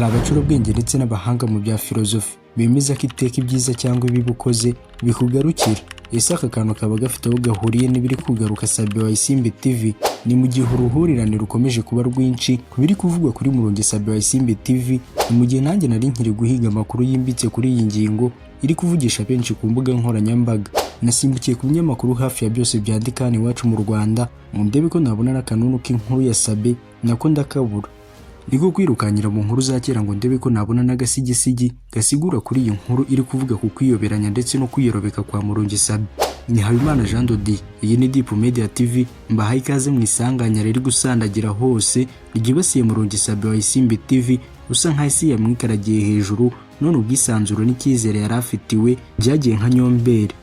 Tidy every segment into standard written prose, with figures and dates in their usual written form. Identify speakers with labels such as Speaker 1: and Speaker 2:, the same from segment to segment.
Speaker 1: abacurabwenge ndetse n'abahanga mu bya filozofi bemeza ko iteka ibyiza cyangwa ibibi ukoze bikugarukira. Ese aka kantu kaba gafite aho gahuriye n'ibiri kugaruka Sabin wa Isimbi TV? Ni mu gihe uruhurirane rukomeje kuba rwinshi ku biri kuvugwa kuri Murungi Sabin wa Isimbi TV, ni mu gihe nanjye nari nkiri guhiga amakuru yimbitse kuri iyi ngingo iri kuvugisha benshi ku mbuga nkoranyambaga. Nasimbukiye ku binyamakuru hafi ya byose byandika hano iwacu mu Rwanda ngo ndebe ko nabona n'akanunu k'inkuru ya Sabin, nako ndakabura. Niko kwirukanyira mu nkuru za kera ngo ndebe ko nabona n'agasigisigi gasigura kuri iyi nkuru iri kuvuga ku kwiyoberanya ndetse no kwiyerobeka kwa Murungi Sabin. Ni Habimana Jean de Dieu, iyi ni Deep Media TV, mbahaye ikaze mu isanganya riri gusandagira hose ryibasiye Murungi Sabin wa Isimbi TV, usa nka isi yamwikaragiye hejuru, none ubwisanzuro n'icyizere yari afitiwe byagiye nka nyombere.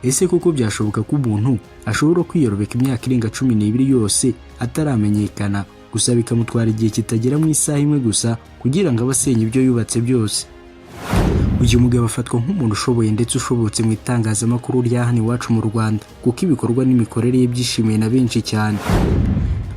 Speaker 1: Ese koko byashoboka ko umuntu ashobora kwiyerobeka imyaka irenga 12 yose ataramenyekana, gusa bikamutwara igihe kitagera mu isaha imwe gusa kugira ngo abasenye ibyo yubatse byose? Uyu mugabo afatwa nk'umuntu ushoboye ndetse ushobotse mu itangazamakuru rya hano iwacu mu Rwanda, kuko ibikorwa n'imikorere ye byishimiye na benshi cyane.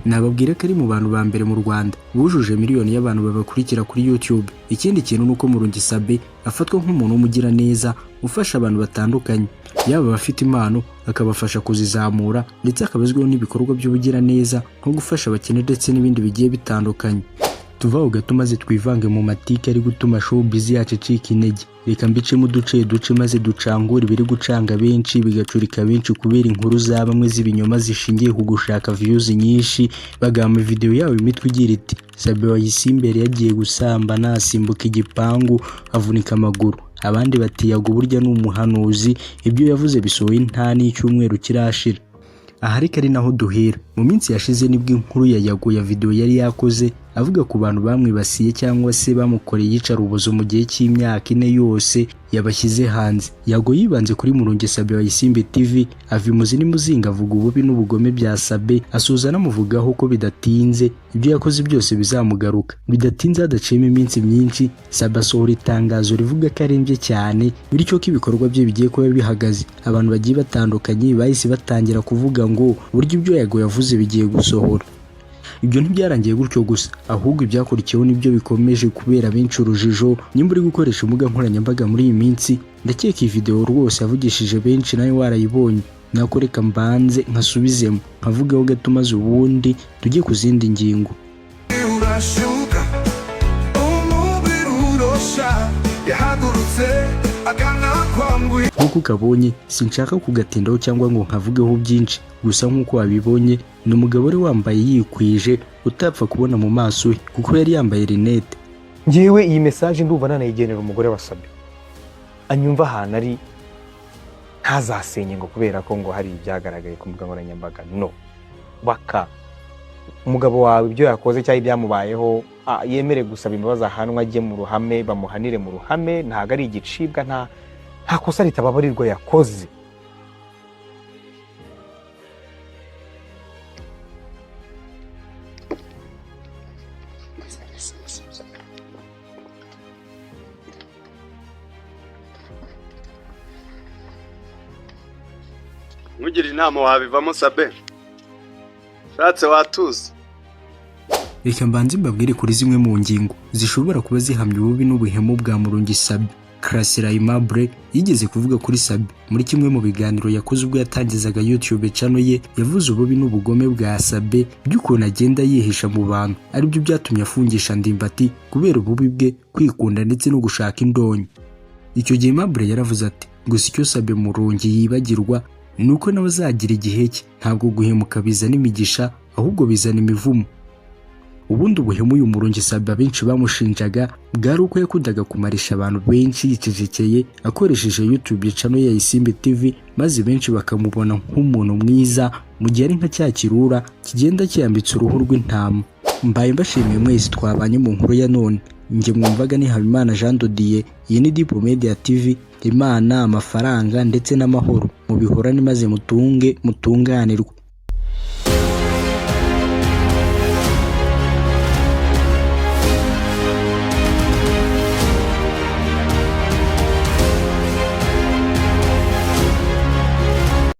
Speaker 1: Nababwira ko ari mu bantu ba mbere mu Rwanda bujuje miliyoni y'abantu babakurikira kuri YouTube. Ikindi kintu nuko Murungi Sabin afatwa nk'umuntu umugira neza, ufasha abantu batandukanye, yaba abafite impano akabafasha kuzizamura, ndetse akabazweho n'ibikorwa by'ubugira neza nko gufasha abakene ndetse n'ibindi bigiye bitandukanye. Tuvaho gato maze twivange mu matike ari gutuma showbiz yacu icika intege. Reka mbicemo duce maze ducangura ibiri gucanga benshi bigacurika benshi kubera inkuru za bamwe z'ibinyoma zishingiye ku gushaka views nyinshi, bagamba video yawe imitwe igira iti Sabin wa Isimbi yagiye gusambana asimbuka igipangu avunika amaguru. Abandi bati Yago burya n'umuhanuzi, ibyo yavuze bisohoye nta n'icyumweru kirashira. Aha ariko ari naho duhera. Mu minsi yashize nibwo inkuru ya Yago ya video yari yakoze avuga ku bantu bamwibasiye cyangwa se bamukoreye iyicarubozo mu gihe cy'imyaka 4 yose yabashyize hanze. Yago yibanze kuri Murungi Sabin wa Isimbi TV, avimuzi n'imuzinga avuga ububi n'ubugome bya Sabin, asuza namuvugaho ko bidatinze ibyo yakoze byose bizamugaruka. Bidatinze hadaciyemo iminsi myinshi, Sabin asohora itangazo rivuga ko arembye cyane, bityo ko ibikorwa bye bigiye kuba bihagaze. Abantu bagiye batandukanye bahise batangira kuvuga ngo buryo ibyo Yago yavuze bigiye gusohora. Ibyo ntibyarangiye gutyo gusa, ahubwo ibyakurikiyeho nibyo bikomeje kubera benshi urujijo. Nimba uri gukoresha imbuga nkoranyambaga muri iyi minsi, ndakeka iyi video rwose yavugishije benshi nawe warayibonye. Nako reka mbanze nkasubizemo nkavugaho gato maze ubundi tujye ku zindi ngingo. Nkuko ukabonye sinshaka kugatindaho cyangwa ngo nkavugeho byinshi, gusa nkuko wabibonye ni umugabo wari wambaye yikwije utapfa kubona mu maso he kuko yari yambaye rinete.
Speaker 2: Ngewe iyi message ndumva nanayigenera umugore wa Sabin, anyumva ahantu ari ntazasenye ngo kubera ko ngo hari ibyagaragaye ku mbuga nkoranyambaga. No, baka umugabo wawe ibyo yakoze cyangwa ibyamubayeho yemere gusaba imbabazi ahantu ajye mu ruhame, bamuhanire mu ruhame, ntago ari igicibwa, nta kosa ritababarirwa yakoze.
Speaker 3: Mugira inama wabivamo Sabin, shatse watuza.
Speaker 1: Reka mbanze mbabwire kuri zimwe mu ngingo zishobora kuba zihamye ububi n'ubuhemu bwa Murungi Sabin. Karasira Aimable yigeze kuvuga kuri Sabin muri kimwe mu biganiro yakoze ubwo yatangizaga YouTube channel ye, yavuze ububi n'ubugome bwa Sabin by'ukuntu agenda yihisha mu bantu, aribyo byatumye afungisha Ndimbati kubera ububi bwe, kwikunda ndetse no gushaka indonyo. Icyo gihe Aimable yaravuze ati gusa icyo Sabin Murungi yibagirwa nuko nawe azagira igihe cye, ntabwo guhemuka bizana imigisha ahubwo bizana imivumo. Ubundi ubuhemu uyu Murungi Sabin benshi bamushinjaga bwari uko yakundaga kumarisha abantu benshi yicecekeye akoresheje YouTube channel ya Isimbi TV, maze benshi bakamubona nk'umuntu mwiza mu gihe ari nka cya kirura kigenda kiyambitse uruhu rw'intama. Mbaye mbashimiye mwese twabanye mu nkuru ya none. Nge mwumvaga ni Habimana Jean de Dieu, iyi ni Deep Media TV. Imana, amafaranga ndetse n'amahoro mubihorane maze mutunge mutunganirwe.